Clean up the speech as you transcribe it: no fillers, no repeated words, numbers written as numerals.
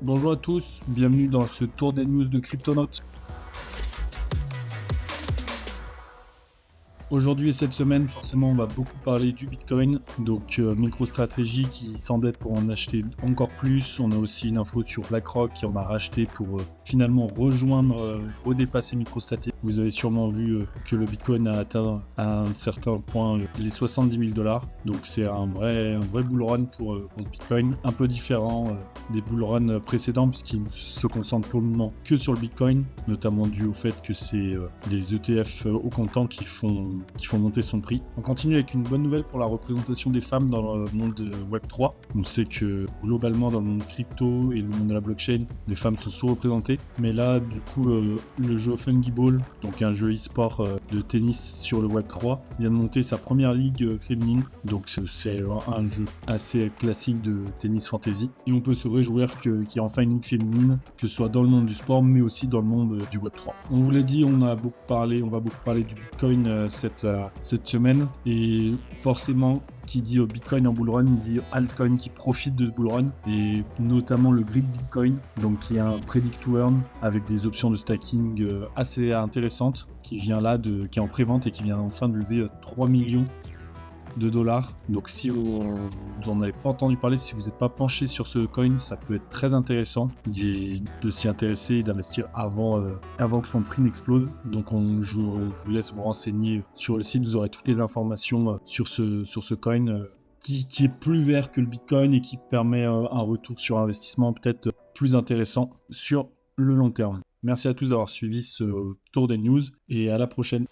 Bonjour à tous, bienvenue dans ce tour des news de Cryptonautes. Aujourd'hui et cette semaine, forcément, on va beaucoup parler du Bitcoin. Donc, MicroStrategy qui s'endette pour en acheter encore plus. On a aussi une info sur BlackRock qui en a racheté pour finalement redépasser MicroStrategy. Vous avez sûrement vu que le Bitcoin a atteint à un certain point les 70 000 $. Donc, c'est un vrai bull run pour ce Bitcoin. Un peu différent des bull runs précédents puisqu'il se concentre pour le moment que sur le Bitcoin, notamment dû au fait que c'est des ETF au comptant qui font monter son prix. On continue avec une bonne nouvelle pour la représentation des femmes dans le monde de Web3. On sait que globalement dans le monde crypto et le monde de la blockchain, les femmes sont sous-représentées. Mais là, du coup, le jeu Fungiball, donc un jeu e-sport de tennis sur le Web3, vient de monter sa première ligue féminine. Donc c'est un jeu assez classique de tennis fantasy. Et on peut se réjouir qu'il y ait enfin une ligue féminine, que ce soit dans le monde du sport, mais aussi dans le monde du Web3. On vous l'a dit, on va beaucoup parler du Bitcoin cette semaine. Et forcément, qui dit Bitcoin en bull run, dit altcoin qui profite de ce bull run, et notamment le Grid Bitcoin, donc qui est un predict to earn avec des options de stacking assez intéressantes, qui est en pré-vente et qui vient enfin de lever 3 millions de dollars. Donc si vous n'en avez pas entendu parler, si vous n'êtes pas penché sur ce coin, ça peut être très intéressant de s'y intéresser et d'investir avant que son prix n'explose. Donc je vous laisse vous renseigner sur le site, vous aurez toutes les informations sur ce coin qui est plus vert que le Bitcoin et qui permet un retour sur investissement peut-être plus intéressant sur le long terme. Merci à tous d'avoir suivi ce tour des news et à la prochaine.